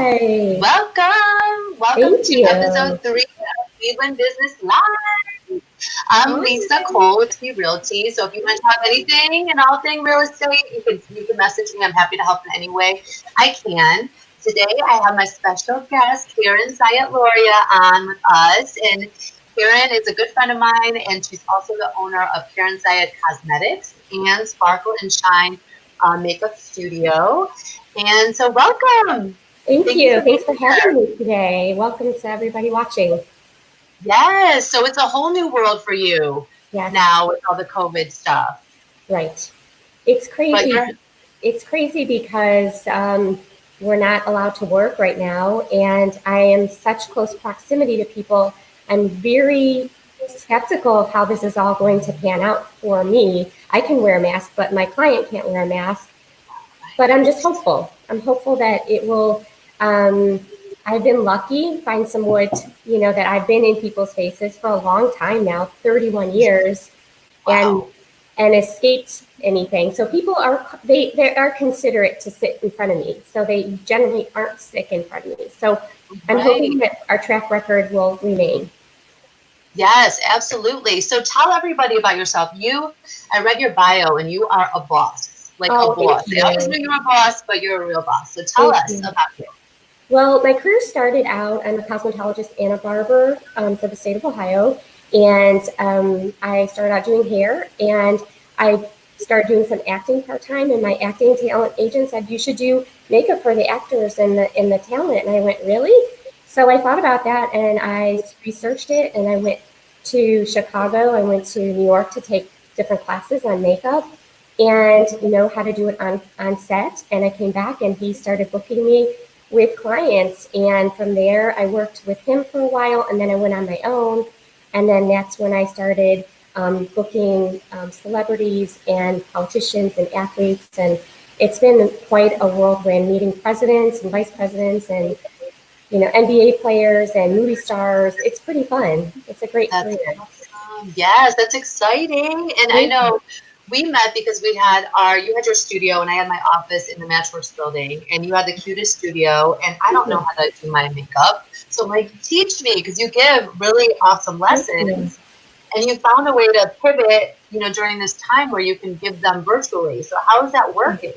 Hi. Welcome Thank to you. episode 3 of Cleveland Business Live. I'm Lisa Cole with Realty. So if you want to talk anything and all thing real estate, you can message me. I'm happy to help in any way I can. Today I have my special guest, Siat Lauria, on with us. And Karen is a good friend of mine, and she's also the owner of Siat Cosmetics and Sparkle and Shine Makeup Studio. And so welcome. Thank Thank you you. for being Thanks for having here. me today. Welcome to everybody watching. Yes, so it's a whole new world for you Yes, now with all the COVID stuff. right. It's But crazy. you're It's crazy because we're not allowed to work right now, and I am such close proximity to people. I'm very skeptical of how this is all going to pan out for me. I can wear a mask, but my client can't wear a mask. But I'm just hopeful. I'm hopeful that it will. I've been lucky, find some wood, that I've been in people's faces for a long time now, 31 years, and wow. and escaped anything. So people they are considerate to sit in front of me. So they generally aren't sick in front of me. So I'm Right. hoping that our track record will remain. Yes, absolutely. So tell everybody about yourself. I read your bio and you are a boss, like a Oh, thank boss. I always you. knew you were a boss, but you're a real boss. So tell Thank us you. about you. Well, my career started out, I'm a cosmetologist and a barber for the state of Ohio. And I started out doing hair, and I started doing some acting part-time, and my acting talent agent said, you should do makeup for the actors and the talent. And I went, really? So I thought about that, and I researched it, and I went to Chicago. I went to New York to take different classes on makeup and know how to do it on set. And I came back, and he started booking me with clients. And from there, I worked with him for a while, and then I went on my own. And then that's when I started booking celebrities and politicians and athletes. And it's been quite a whirlwind, meeting presidents and vice presidents and NBA players and movie stars. It's pretty fun. It's a great That's career. awesome. Yes, that's exciting. And I Thank you. know we met because you had your studio and I had my office in the Matchworks building, and you had the cutest studio, and I don't know how to do my makeup. So like, teach me, because you give really awesome Thank you. lessons, and you found a way to pivot, during this time where you can give them virtually. So how is that working?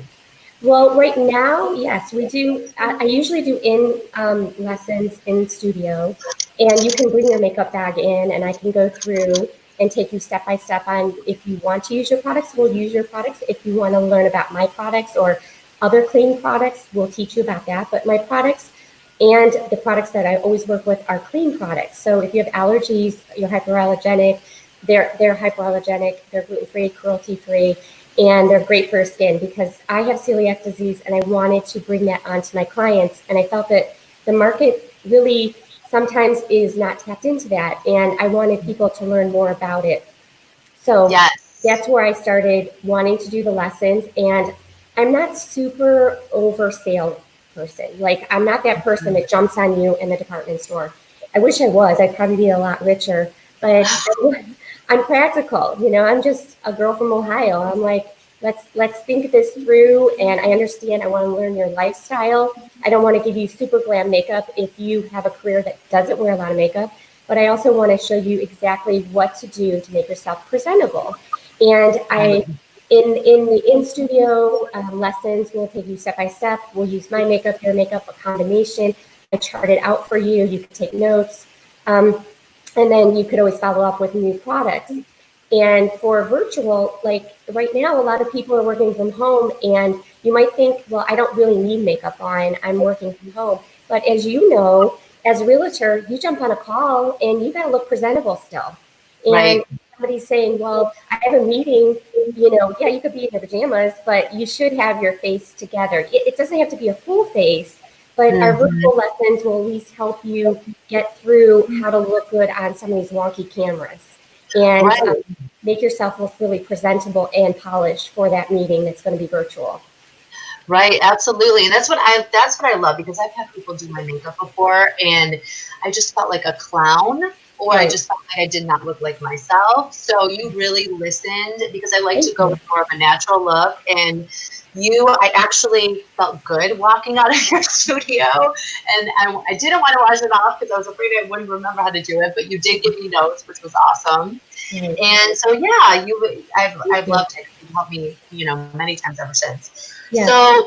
Well, right now, yes, we do. I usually do in lessons in studio, and you can bring your makeup bag in, and I can go through and take you step by step on if you want to use your products, we'll use your products. If you want to learn about my products or other clean products, we'll teach you about that. But my products and the products that I always work with are clean products. So if you have allergies, you're hyperallergenic, they're hyperallergenic, they're gluten-free, cruelty-free, and they're great for your skin, because I have celiac disease and I wanted to bring that onto my clients. And I felt that the market really sometimes is not tapped into that. And I wanted people to learn more about it. So Yes. that's where I started wanting to do the lessons. And I'm not super over sale person. Like, I'm not that person that jumps on you in the department store. I wish I was. I'd probably be a lot richer. But I'm practical. I'm just a girl from Ohio. I'm like, let's think this through. And I understand I want to learn your lifestyle. I don't want to give you super glam makeup if you have a career that doesn't wear a lot of makeup. But I also want to show you exactly what to do to make yourself presentable. And in the in-studio lessons, we'll take you step by step. We'll use my makeup, your makeup, a combination. I chart it out for you. You can take notes. And then you could always follow up with new products. And for virtual, like right now, a lot of people are working from home, and you might think, well, I don't really need makeup on. I'm working from home. But as you know, as a realtor, you jump on a call and you got to look presentable still. And Right. somebody's saying, well, I have a meeting, yeah, you could be in your pajamas, but you should have your face together. It doesn't have to be a full face, but our virtual lessons will at least help you get through how to look good on some of these wonky cameras and Right. make yourself look really presentable and polished for that meeting that's going to be virtual. Right, absolutely. And that's what I love, because I've had people do my makeup before and I just felt like a clown, or I Right. just felt like I did not look like myself. So you really listened, because I like to Thank go you. with more of a natural look, and I actually felt good walking out of your studio, and I didn't want to wash it off because I was afraid I wouldn't remember how to do it, but you did give me notes, which was awesome. Right. And so, yeah, Thank I've you. loved it. You've helped me, many times ever since. Yeah.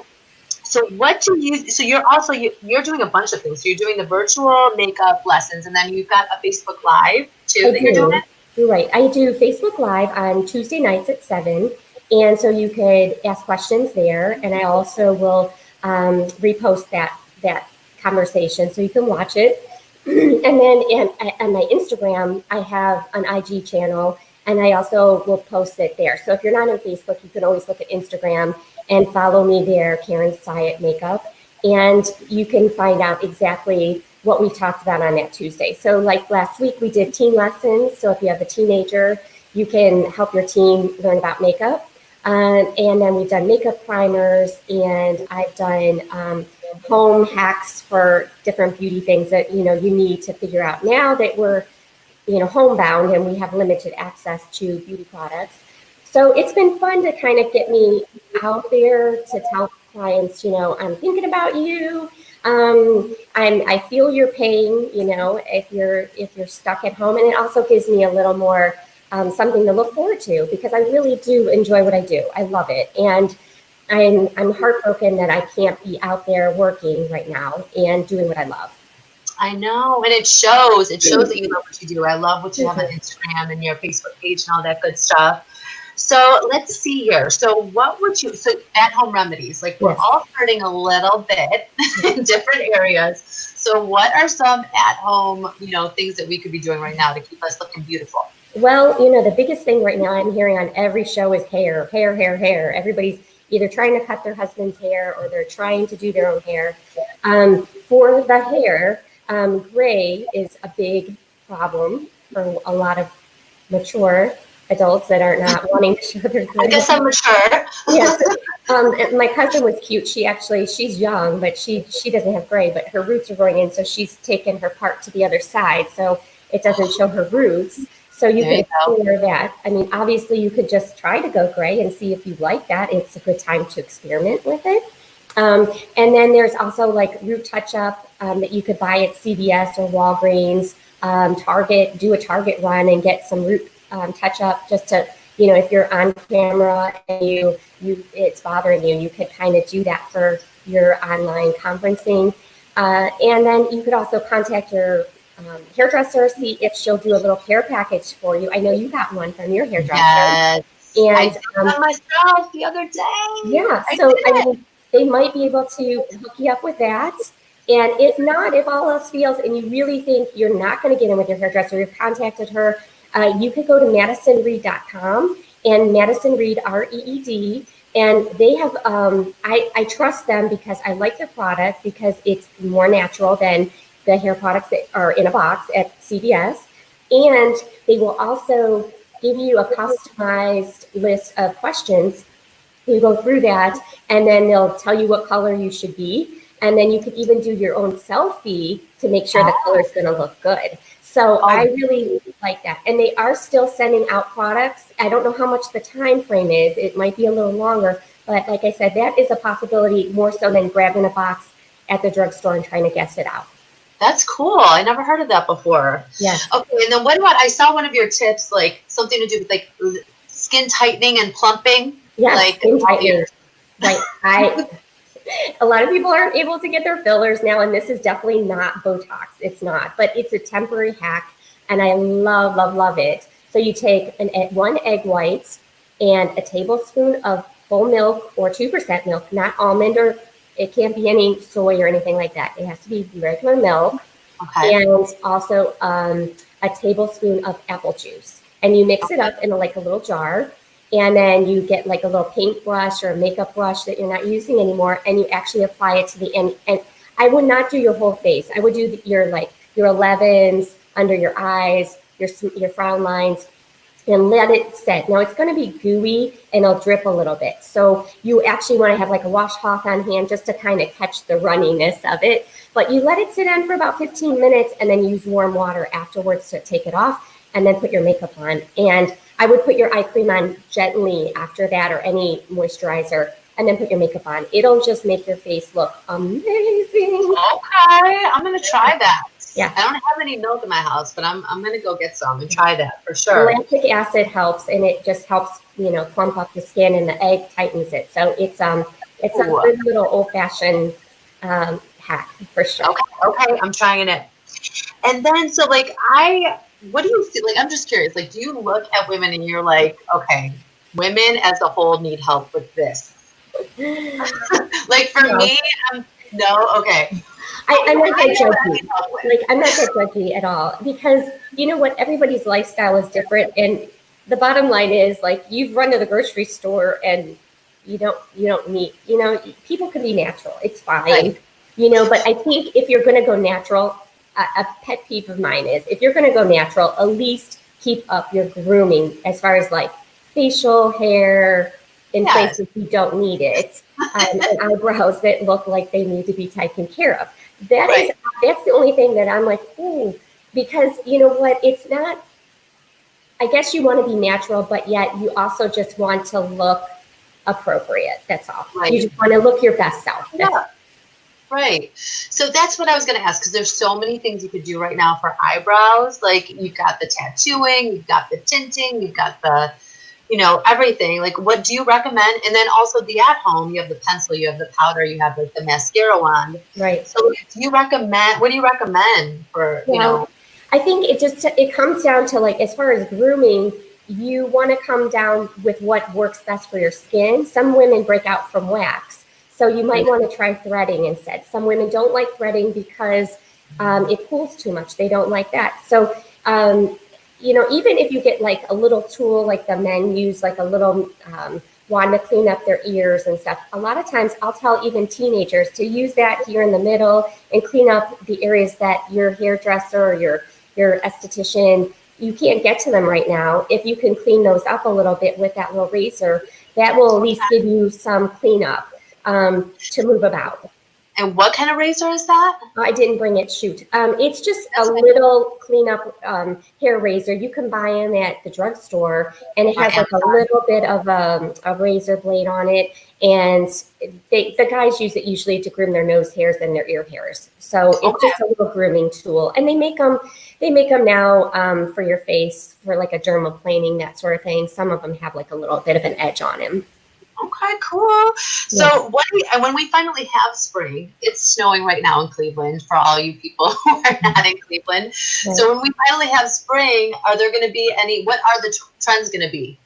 So what do you? So you're also you're doing a bunch of things. So you're doing the virtual makeup lessons, and then you've got a Facebook Live too I that you're doing. do. You're right. I do Facebook Live on Tuesday nights at 7. And so you could ask questions there. And I also will repost that conversation so you can watch it. And then on my Instagram, I have an IG channel and I also will post it there. So if you're not on Facebook, you can always look at Instagram and follow me there, Karen Siat Makeup. And you can find out exactly what we talked about on that Tuesday. So like last week, we did teen lessons. So if you have a teenager, you can help your teen learn about makeup. And then we've done makeup primers, and I've done home hacks for different beauty things that you need to figure out now that we're homebound and we have limited access to beauty products. So it's been fun to kind of get me out there to tell clients, I'm thinking about you. I feel your pain, if you're stuck at home, and it also gives me a little more something to look forward to, because I really do enjoy what I do. I love it, and I'm heartbroken that I can't be out there working right now and doing what I love. I know, and it shows. It shows that you love what you do. I love what you Thank have on you. Instagram and your Facebook page and all that good stuff. So let's see here. So what would you? So at home remedies, like we're Yes. all starting a little bit in different areas. So what are some at home, things that we could be doing right now to keep us looking beautiful? Well, the biggest thing right now I'm hearing on every show is hair, hair, hair, hair. Everybody's either trying to cut their husband's hair or they're trying to do their own hair. For the hair, gray is a big problem for a lot of mature adults that are not wanting to show their I gray. guess I'm mature. Yes. And my cousin was cute. She's young, but she doesn't have gray, but her roots are growing in, so she's taken her part to the other side, so it doesn't show her roots. So you There you can go. explore that. I mean, obviously, you could just try to go gray and see if you like that. It's a good time to experiment with it. And then there's also like root touch up that you could buy at CVS or Walgreens, Target. Do a Target run and get some root touch up just to, if you're on camera and you it's bothering you, you could kind of do that for your online conferencing. And then you could also contact your hairdresser, see if she'll do a little care package for you. I know you got one from your hairdresser. Yes. I And did that myself the other day. yeah, I so did I it. mean, they might be able to hook you up with that. And if not, if all else fails and you really think you're not going to get in with your hairdresser, you've contacted her, you could go to madisonreed.com and Madison Reed, REED. And they have, I trust them because I like their product because it's more natural than the hair products that are in a box at CVS. And they will also give you a customized list of questions. You go through that, and then they'll tell you what color you should be. And then you could even do your own selfie to make sure the color is going to look good. So I really like that. And they are still sending out products. I don't know how much the time frame is. It might be a little longer. But like I said, that is a possibility more so than grabbing a box at the drugstore and trying to guess it out. That's cool. I never heard of that before. Yes. Okay, and then what about, I saw one of your tips, like something to do with like skin tightening and plumping. Yes, Like skin tightening. Right. A lot of people aren't able to get their fillers now, and this is definitely not Botox. It's not, but it's a temporary hack, and I love, love, love it. So you take one egg white and a tablespoon of whole milk or 2% milk, not almond, or it can't be any soy or anything like that. It has to be regular milk. Okay. And also a tablespoon of apple juice. And you mix it up in a little jar. And then you get like a little paintbrush or a makeup brush that you're not using anymore, and you actually apply it to the end. And I would not do your whole face. I would do your 11s under your eyes, your frown lines, and let it set. Now it's going to be gooey and it'll drip a little bit. So you actually want to have like a washcloth on hand just to kind of catch the runniness of it. But you let it sit on for about 15 minutes and then use warm water afterwards to take it off and then put your makeup on. And I would put your eye cream on gently after that, or any moisturizer, and then put your makeup on. It'll just make your face look amazing. Okay, I'm going to try that. Yeah. I don't have any milk in my house, but I'm going to go get some and try that for sure. Lactic acid helps, and it just helps, plump up the skin, and the egg tightens it. So it's a good little old-fashioned hack for sure. Okay, I'm trying it. And then, so like, what do you feel like? I'm just curious. Like, do you look at women and you're like, okay, women as a whole need help with this? Like for me, no, okay. I'm not that judgy. Like, I'm not that judgy at all, because you know what? Everybody's lifestyle is different, and the bottom line is, like, you've run to the grocery store and you don't need, people can be natural. It's fine, right. But I think if you're going to go natural, a pet peeve of mine is, if you're going to go natural, at least keep up your grooming as far as like facial hair in places you don't need it, and eyebrows that look like they need to be taken care of. That's the only thing that I'm like, ooh, because you know what? It's not, I guess you want to be natural, but yet you also just want to look appropriate. That's all. Right. You just want to look your best self. Right. So that's what I was going to ask, because there's so many things you could do right now for eyebrows. Like, you've got the tattooing, you've got the tinting, you've got the, everything. Like, what do you recommend? And then also the at home, you have the pencil, you have the powder, you have like the mascara wand. Right. So what do you recommend for, I think it comes down to, like, as far as grooming, you want to come down with what works best for your skin. Some women break out from wax, so you might want to try threading instead. Some women don't like threading because it pulls too much. They don't like that. So, even if you get like a little tool, like the men use, like a little wand to clean up their ears and stuff. A lot of times I'll tell even teenagers to use that here in the middle and clean up the areas that your hairdresser or your esthetician, you can't get to them right now. If you can clean those up a little bit with that little razor, that will at least give you some cleanup to move about. And what kind of razor is that? I didn't bring it. Shoot. It's just a little cleanup hair razor. You can buy them at the drugstore, and it has like a little bit of a razor blade on it. And the guys use it usually to groom their nose hairs and their ear hairs. So it's just a little grooming tool. And they make them now for your face, for like a dermaplaning, that sort of thing. Some of them have like a little bit of an edge on them. Okay, cool. So when we finally have spring, it's snowing right now in Cleveland for all you people who are not in Cleveland. Right. So when we finally have spring, are there going to be what are the trends going to be?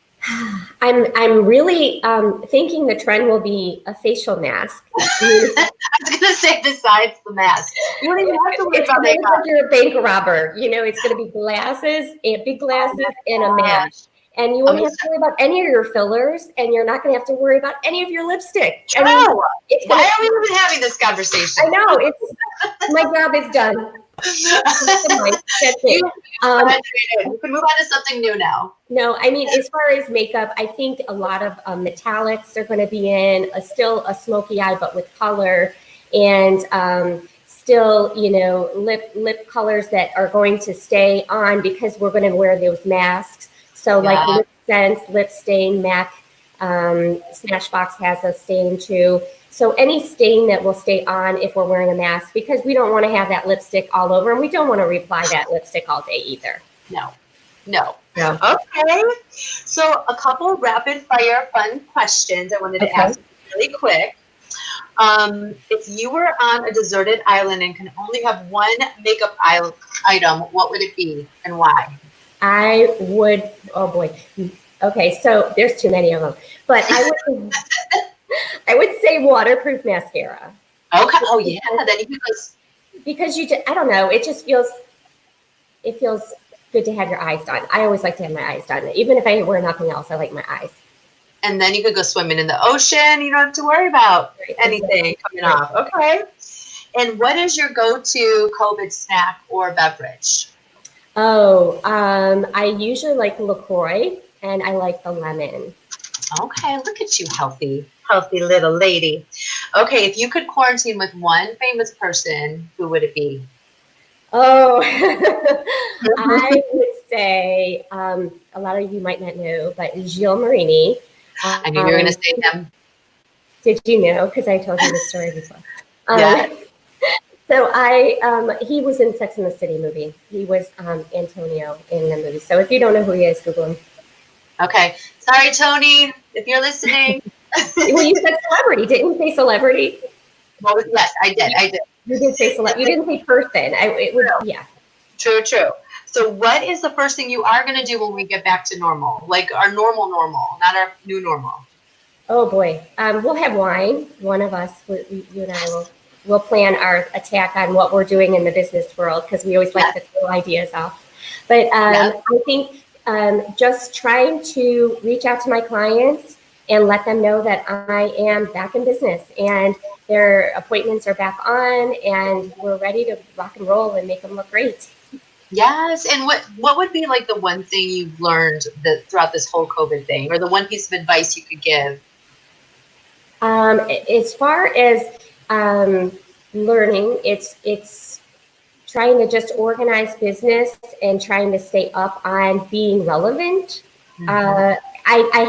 I'm really thinking the trend will be a facial mask. I was going to say, besides the mask, you don't even have to worry about makeup. Like you're a bank robber. It's going to be glasses, and big glasses, and a mask. And you won't have to worry about any of your fillers, and you're not going to have to worry about any of your lipstick. True. Why are we even having this conversation? I know. My job is done. That's it. We can move on to something new now. No, I mean, as far as makeup, I think a lot of metallics are going to be in, still a smoky eye, but with color, and still, lip colors that are going to stay on because we're going to wear those masks. So like lip sense, lip stain, MAC, Smashbox has a stain too. So any stain that will stay on if we're wearing a mask, because we don't want to have that lipstick all over, and we don't want to reapply that lipstick all day either. No. Okay. So a couple rapid fire fun questions I wanted to ask really quick. If you were on a deserted island and can only have one makeup item, what would it be and why? I would, oh boy. Okay, so there's too many of them, but I would say waterproof mascara. Okay. Oh yeah. Then because I don't know, it feels good to have your eyes done. I always like to have my eyes done. Even if I wear nothing else, I like my eyes. And then you could go swimming in the ocean. You don't have to worry about anything coming off. Okay. And what is your go-to COVID snack or beverage? Oh, I usually like LaCroix and I like the lemon. Okay, look at you, healthy little lady. Okay, if you could quarantine with one famous person, who would it be? Oh, I would say a lot of you might not know, but Gilles Marini. I knew you were going to say him. Did you know? Because I told you the story before. Yeah. So he was in Sex and the City movie. He was Antonio in the movie. So if you don't know who he is, Google him. Okay. Sorry, Tony, if you're listening. Well, you said celebrity, didn't you say celebrity? Well, yes, I did. I did. You did say celebrity. You didn't say person. It would, yeah. True, true. So what is the first thing you are going to do when we get back to normal? Like our normal, not our new normal. Oh boy, we'll have wine. One of us, you and I will plan our attack on what we're doing in the business world because we always like to throw ideas off. But I think just trying to reach out to my clients and let them know that I am back in business and their appointments are back on and we're ready to rock and roll and make them look great. Yes. And what would be like the one thing you've learned throughout this whole COVID thing, or the one piece of advice you could give? As far as learning, it's trying to just organize business and trying to stay up on being relevant. I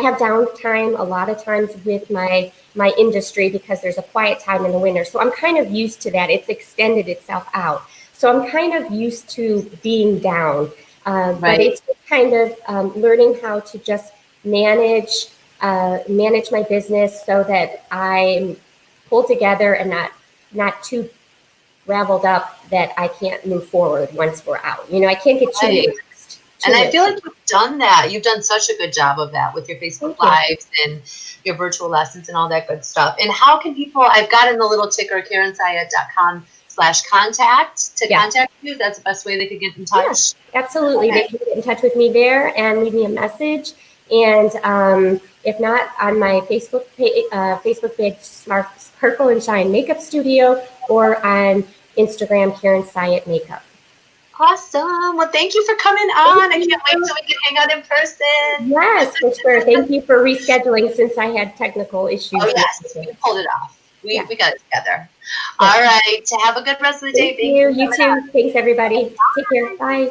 have downtime a lot of times with my industry because there's a quiet time in the winter. So I'm kind of used to that. It's extended itself out. So I'm kind of used to being down. But it's just kind of learning how to just manage my business so that I'm pulled together and not too raveled up that I can't move forward once we're out. I can't get too relaxed. And I feel like you've done that. You've done such a good job of that with your Facebook Lives and your virtual lessons and all that good stuff. And how can people, I've gotten the little ticker, KarenSiat.com/contact to contact you. That's the best way they could get in touch. Yeah, absolutely. They can get in touch with me there and leave me a message. And if not, on my Facebook page, Sparkle and Shine Makeup Studio, or on Instagram, Karen Siat Makeup. Awesome. Well, thank you for coming on. I can't wait till we can hang out in person. Yes, for sure. Thank you for rescheduling since I had technical issues. Oh, yes. We pulled it off. We got it together. All right. Have a good rest of the day. Thank you. You too. Thanks, everybody. Take care. Bye.